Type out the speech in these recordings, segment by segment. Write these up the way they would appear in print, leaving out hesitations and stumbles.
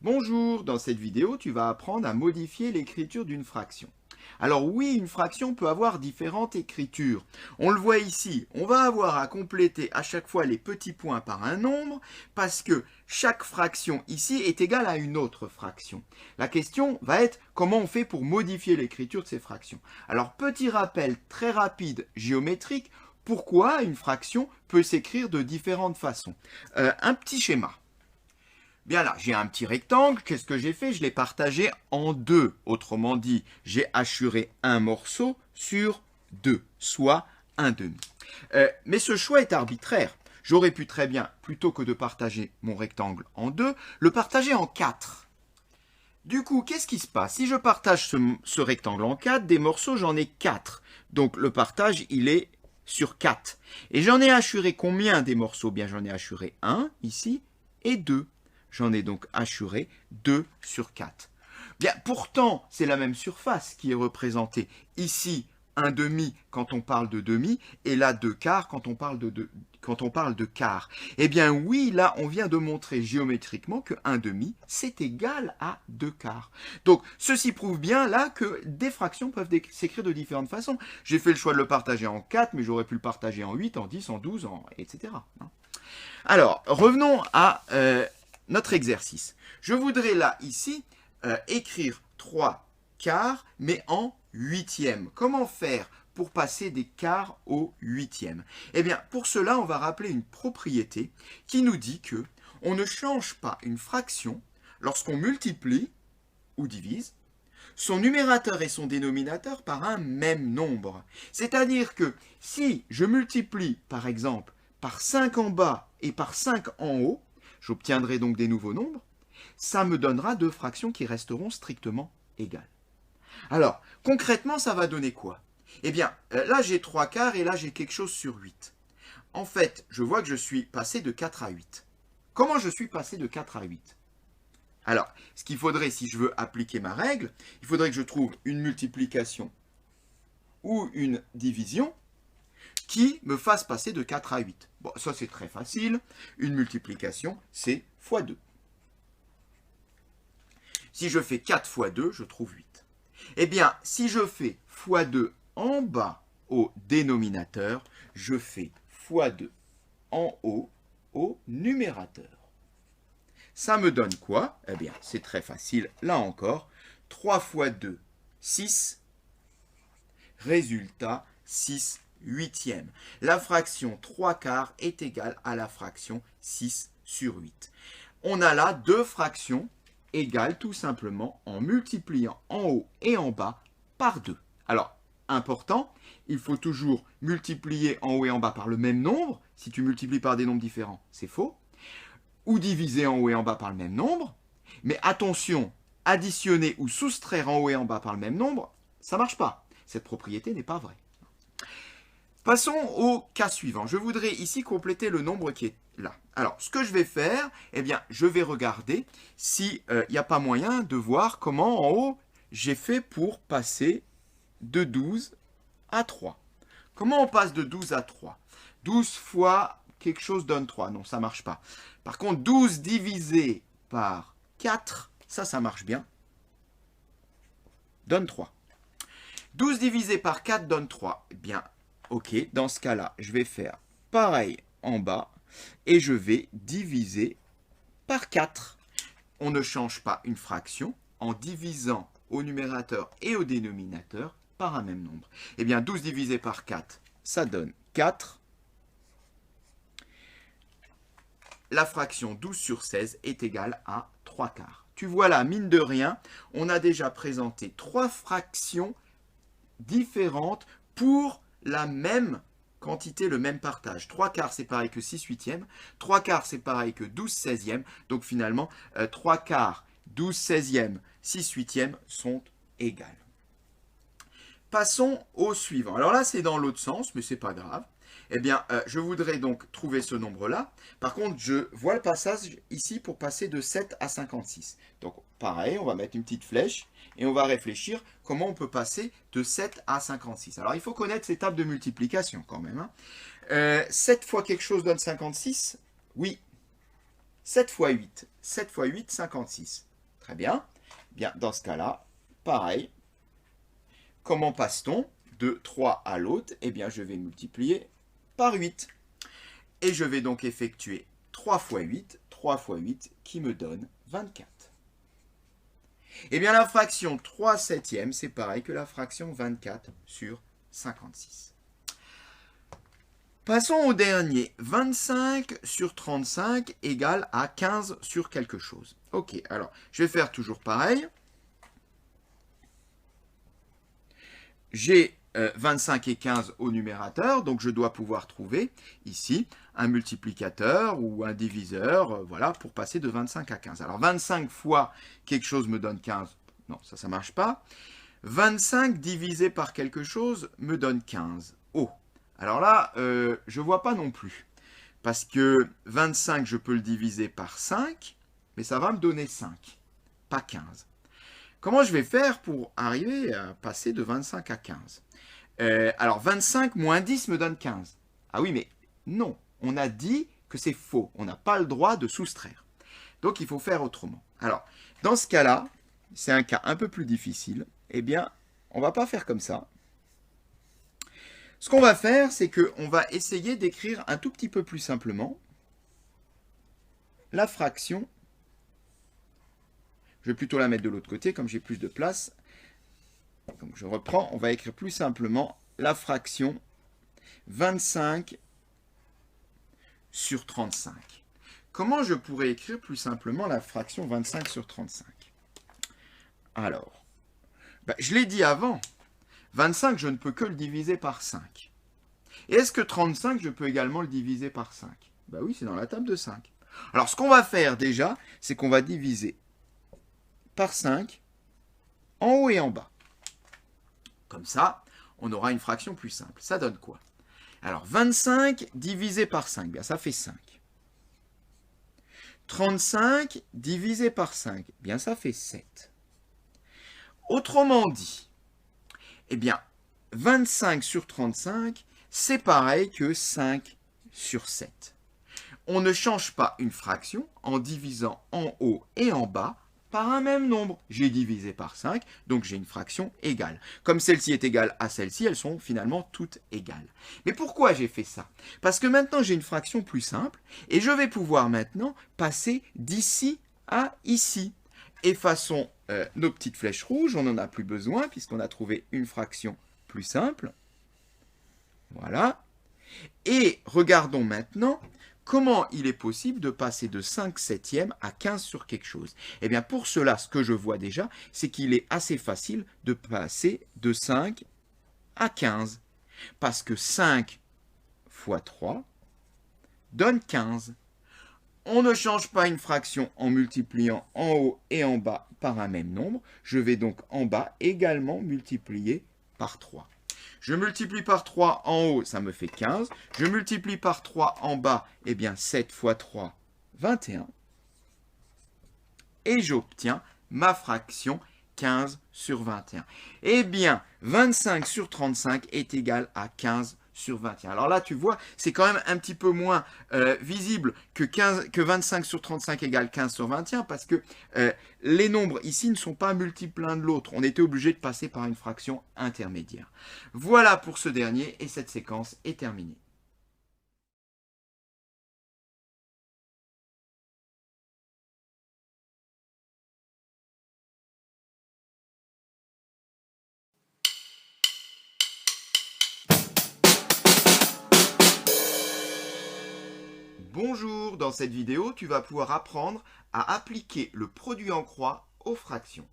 Bonjour, dans cette vidéo, tu vas apprendre à modifier l'écriture d'une fraction. Alors oui, une fraction peut avoir différentes écritures. On le voit ici, on va avoir à compléter à chaque fois les petits points par un nombre parce que chaque fraction ici est égale à une autre fraction. La question va être comment on fait pour modifier l'écriture de ces fractions. Alors petit rappel très rapide géométrique, pourquoi une fraction peut s'écrire de différentes façons. Un petit schéma. Bien là, j'ai un petit rectangle, qu'est-ce que j'ai fait? Je l'ai partagé en deux. Autrement dit, j'ai hachuré un morceau sur deux, soit un demi. Mais ce choix est arbitraire. J'aurais pu très bien, plutôt que de partager mon rectangle en deux, le partager en quatre. Du coup, qu'est-ce qui se passe? Si je partage ce rectangle en quatre, des morceaux, j'en ai quatre. Donc le partage, il est sur 4. Et j'en ai hachuré combien des morceaux? Bien, j'en ai hachuré un ici et deux. J'en ai donc hachuré 2 sur 4. Bien, pourtant, c'est la même surface qui est représentée. Ici, un demi quand on parle de demi, et là, 2 quarts quand on parle de quart. Eh bien oui, là, on vient de montrer géométriquement que 1 demi, c'est égal à 2 quarts. Donc, ceci prouve bien là que des fractions peuvent s'écrire de différentes façons. J'ai fait le choix de le partager en 4, mais j'aurais pu le partager en 8, en 10, en 12, etc. Alors, revenons à notre exercice. Je voudrais là, ici, écrire 3 quarts, mais en huitième. Comment faire pour passer des quarts au huitième? Eh bien, pour cela, on va rappeler une propriété qui nous dit que on ne change pas une fraction lorsqu'on multiplie ou divise son numérateur et son dénominateur par un même nombre. C'est-à-dire que si je multiplie, par exemple, par 5 en bas et par 5 en haut, j'obtiendrai donc des nouveaux nombres, ça me donnera deux fractions qui resteront strictement égales. Alors, concrètement, ça va donner quoi? Eh bien, là j'ai 3 quarts et là j'ai quelque chose sur 8. En fait, je vois que je suis passé de 4 à 8. Comment je suis passé de 4 à 8? Alors, ce qu'il faudrait, si je veux appliquer ma règle, il faudrait que je trouve une multiplication ou une division qui me fasse passer de 4 à 8. Bon, ça c'est très facile. Une multiplication, c'est x 2. Si je fais 4 fois 2, je trouve 8. Eh bien, si je fais x 2 en bas au dénominateur, je fais x 2 en haut au numérateur. Ça me donne quoi? Eh bien, c'est très facile, là encore. 3 fois 2, 6. Résultat, 6 huitièmes. La fraction 3 quarts est égale à la fraction 6 sur 8. On a là deux fractions égales tout simplement en multipliant en haut et en bas par 2. Alors, important, il faut toujours multiplier en haut et en bas par le même nombre. Si tu multiplies par des nombres différents, c'est faux. Ou diviser en haut et en bas par le même nombre. Mais attention, additionner ou soustraire en haut et en bas par le même nombre, ça ne marche pas. Cette propriété n'est pas vraie. Passons au cas suivant. Je voudrais ici compléter le nombre qui est là. Alors, ce que je vais faire, eh bien, je vais regarder s'il n'y a pas moyen de voir comment en haut j'ai fait pour passer de 12 à 3. Comment on passe de 12 à 3? 12 fois quelque chose donne 3. Non, ça ne marche pas. Par contre, 12 divisé par 4, ça marche bien, donne 3. 12 divisé par 4 donne 3. Eh bien, ok, dans ce cas-là, je vais faire pareil en bas et je vais diviser par 4. On ne change pas une fraction en divisant au numérateur et au dénominateur par un même nombre. Eh bien, 12 divisé par 4, ça donne 4. La fraction 12 sur 16 est égale à 3 quarts. Tu vois là, mine de rien, on a déjà présenté trois fractions différentes pour la même quantité, le même partage. 3 quarts, c'est pareil que 6 huitièmes. 3 quarts, c'est pareil que 12 seizièmes. Donc finalement, 3 quarts, 12 seizièmes, 6 huitièmes sont égales. Passons au suivant. Alors là, c'est dans l'autre sens, mais ce n'est pas grave. Eh bien, je voudrais donc trouver ce nombre-là. Par contre, je vois le passage ici pour passer de 7 à 56. Donc, pareil, on va mettre une petite flèche et on va réfléchir comment on peut passer de 7 à 56. Alors, il faut connaître ces tables de multiplication quand même. 7 fois quelque chose donne 56? Oui. 7 fois 8. 7 fois 8, 56. Très bien. Bien, dans ce cas-là, pareil. Comment passe-t-on de 3 à l'autre? Eh bien, je vais multiplier par 8. Et je vais donc effectuer 3 fois 8 qui me donne 24. Eh bien, la fraction 3 septièmes, c'est pareil que la fraction 24 sur 56. Passons au dernier. 25 sur 35 égale à 15 sur quelque chose. Ok, alors, je vais faire toujours pareil. J'ai 25 et 15 au numérateur, donc je dois pouvoir trouver ici un multiplicateur ou un diviseur, voilà, pour passer de 25 à 15. Alors 25 fois quelque chose me donne 15, non, ça ne marche pas. 25 divisé par quelque chose me donne 15. Oh, alors là, je ne vois pas non plus, parce que 25, je peux le diviser par 5, mais ça va me donner 5, pas 15. Comment je vais faire pour arriver à passer de 25 à 15 ? Alors, 25 moins 10 me donne 15. Ah oui, mais non, on a dit que c'est faux. On n'a pas le droit de soustraire. Donc, il faut faire autrement. Alors, dans ce cas-là, c'est un cas un peu plus difficile. Eh bien, on ne va pas faire comme ça. Ce qu'on va faire, c'est qu'on va essayer d'écrire un tout petit peu plus simplement la fraction. Je vais plutôt la mettre de l'autre côté, comme j'ai plus de place. Donc je reprends, on va écrire plus simplement la fraction 25 sur 35. Comment je pourrais écrire plus simplement la fraction 25 sur 35? Alors, je l'ai dit avant, 25, je ne peux que le diviser par 5. Et est-ce que 35, je peux également le diviser par 5? Oui, c'est dans la table de 5. Alors, ce qu'on va faire déjà, c'est qu'on va diviser par 5 en haut et en bas. Comme ça, on aura une fraction plus simple. Ça donne quoi? Alors, 25 divisé par 5, bien ça fait 5. 35 divisé par 5, bien ça fait 7. Autrement dit, eh bien, 25 sur 35, c'est pareil que 5 sur 7. On ne change pas une fraction en divisant en haut et en bas par un même nombre. J'ai divisé par 5, donc j'ai une fraction égale. Comme celle-ci est égale à celle-ci, elles sont finalement toutes égales. Mais pourquoi j'ai fait ça? Parce que maintenant j'ai une fraction plus simple, et je vais pouvoir maintenant passer d'ici à ici. Effaçons nos petites flèches rouges, on n'en a plus besoin, puisqu'on a trouvé une fraction plus simple. Voilà. Et regardons maintenant comment il est possible de passer de 5 septièmes à 15 sur quelque chose. Eh bien, pour cela, ce que je vois déjà, c'est qu'il est assez facile de passer de 5 à 15. Parce que 5 fois 3 donne 15. On ne change pas une fraction en multipliant en haut et en bas par un même nombre. Je vais donc en bas également multiplier par 3. Je multiplie par 3 en haut, ça me fait 15. Je multiplie par 3 en bas, eh bien 7 fois 3, 21. Et j'obtiens ma fraction 15 sur 21. Eh bien, 25 sur 35 est égal à 15 sur 21. Alors là, tu vois, c'est quand même un petit peu moins visible que 25 sur 35 égale 15 sur 21 parce que les nombres ici ne sont pas multiples l'un de l'autre. On était obligé de passer par une fraction intermédiaire. Voilà pour ce dernier et cette séquence est terminée. Bonjour, dans cette vidéo, tu vas pouvoir apprendre à appliquer le produit en croix aux fractions.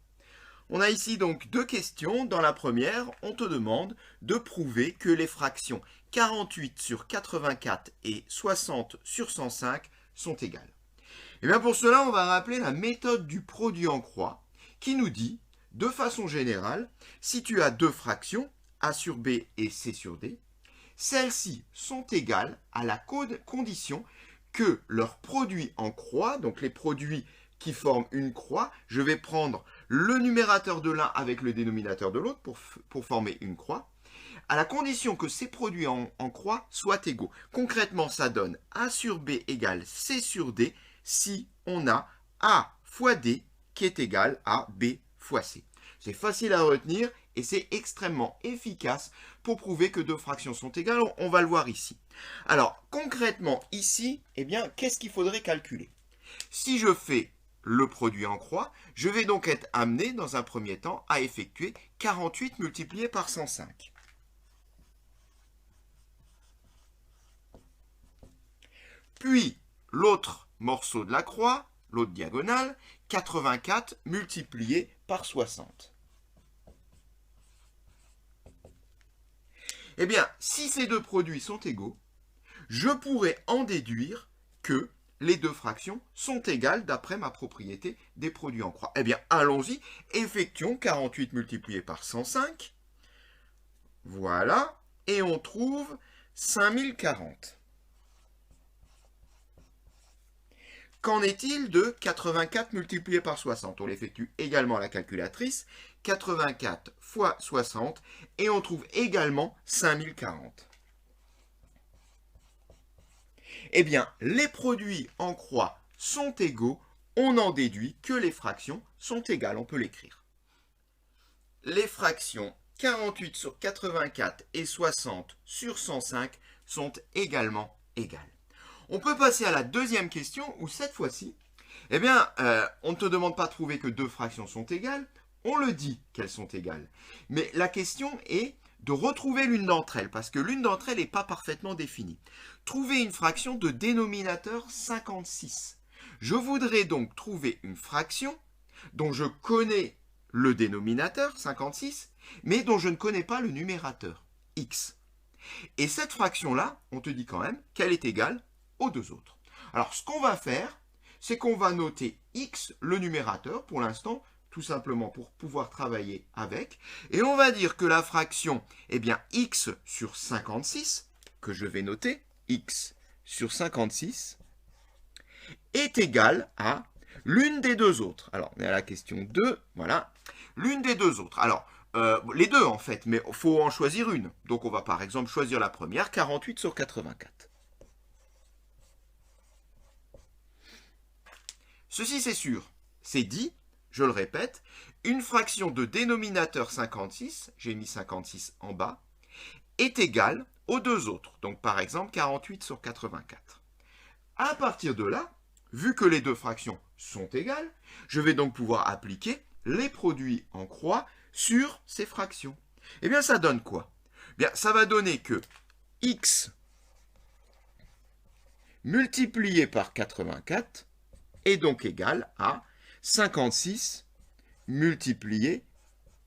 On a ici donc deux questions. Dans la première, on te demande de prouver que les fractions 48 sur 84 et 60 sur 105 sont égales. Et bien pour cela, on va rappeler la méthode du produit en croix qui nous dit, de façon générale, si tu as deux fractions, A sur B et C sur D, celles-ci sont égales à la condition que leur produit en croix, donc les produits qui forment une croix, je vais prendre le numérateur de l'un avec le dénominateur de l'autre pour former une croix, à la condition que ces produits en croix soient égaux. Concrètement, ça donne A sur B égale C sur D si on a A fois D qui est égal à B fois C. C'est facile à retenir et c'est extrêmement efficace pour prouver que deux fractions sont égales. On va le voir ici. Alors, concrètement, ici, eh bien, qu'est-ce qu'il faudrait calculer? Si je fais le produit en croix, je vais donc être amené, dans un premier temps, à effectuer 48 multiplié par 105. Puis, l'autre morceau de la croix, l'autre diagonale, 84 multiplié par 60. Eh bien, si ces deux produits sont égaux, je pourrais en déduire que les deux fractions sont égales d'après ma propriété des produits en croix. Eh bien, allons-y, effectuons 48 multiplié par 105. Voilà, et on trouve 5040. Qu'en est-il de 84 multiplié par 60? On l'effectue également à la calculatrice. 84 fois 60, et on trouve également 5040. Eh bien, les produits en croix sont égaux, on en déduit que les fractions sont égales, on peut l'écrire. Les fractions 48 sur 84 et 60 sur 105 sont également égales. On peut passer à la deuxième question où cette fois-ci, eh bien, on ne te demande pas de prouver que deux fractions sont égales, on le dit qu'elles sont égales. Mais la question est de retrouver l'une d'entre elles, parce que l'une d'entre elles n'est pas parfaitement définie. Trouver une fraction de dénominateur 56. Je voudrais donc trouver une fraction dont je connais le dénominateur, 56, mais dont je ne connais pas le numérateur, x. Et cette fraction-là, on te dit quand même qu'elle est égale aux deux autres. Alors, ce qu'on va faire, c'est qu'on va noter x, le numérateur, pour l'instant, tout simplement pour pouvoir travailler avec. Et on va dire que la fraction, eh bien, x sur 56, que je vais noter, x sur 56, est égale à l'une des deux autres. Alors, on est à la question 2, voilà. L'une des deux autres. Alors, les deux en fait, mais il faut en choisir une. Donc, on va par exemple choisir la première, 48 sur 84. Ceci, c'est sûr, c'est dit, je le répète, une fraction de dénominateur 56, j'ai mis 56 en bas, est égale aux deux autres. Donc, par exemple, 48 sur 84. À partir de là, vu que les deux fractions sont égales, je vais donc pouvoir appliquer les produits en croix sur ces fractions. Eh bien, ça donne quoi? Bien, ça va donner que x multiplié par 84 est donc égal à 56 multiplié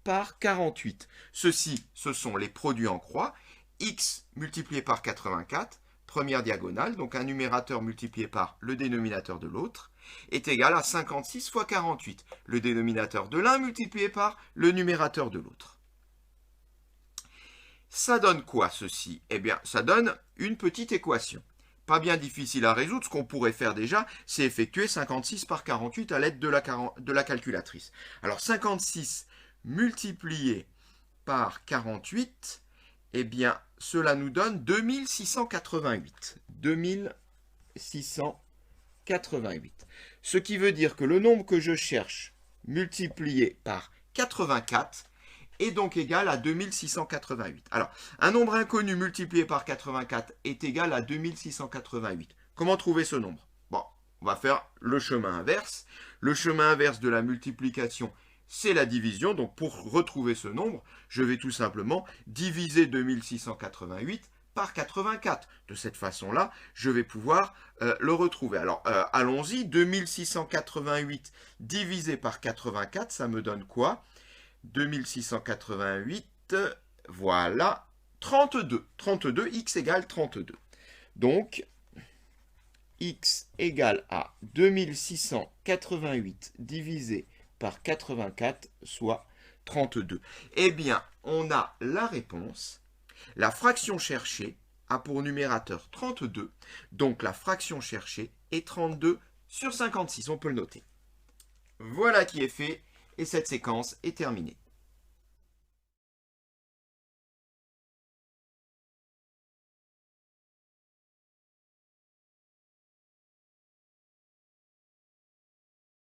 par 48. Ceci, ce sont les produits en croix. X multiplié par 84, première diagonale, donc un numérateur multiplié par le dénominateur de l'autre, est égal à 56 fois 48, le dénominateur de l'un multiplié par le numérateur de l'autre. Ça donne quoi ceci? Eh bien, ça donne une petite équation. Pas bien difficile à résoudre, ce qu'on pourrait faire déjà, c'est effectuer 56 par 48 à l'aide de la calculatrice. Alors 56 multiplié par 48, eh bien cela nous donne 2688. 2688. Ce qui veut dire que le nombre que je cherche multiplié par 84 est donc égal à 2688. Alors, un nombre inconnu multiplié par 84 est égal à 2688. Comment trouver ce nombre? Bon, on va faire le chemin inverse. Le chemin inverse de la multiplication, c'est la division. Donc, pour retrouver ce nombre, je vais tout simplement diviser 2688 par 84. De cette façon-là, je vais pouvoir le retrouver. Alors, allons-y. 2688 divisé par 84, ça me donne quoi? 2688, voilà, 32. 32, x égale 32. Donc, x égale à 2688 divisé par 84, soit 32. Eh bien, on a la réponse. La fraction cherchée a pour numérateur 32. Donc, la fraction cherchée est 32 sur 56. On peut le noter. Voilà qui est fait. Et cette séquence est terminée.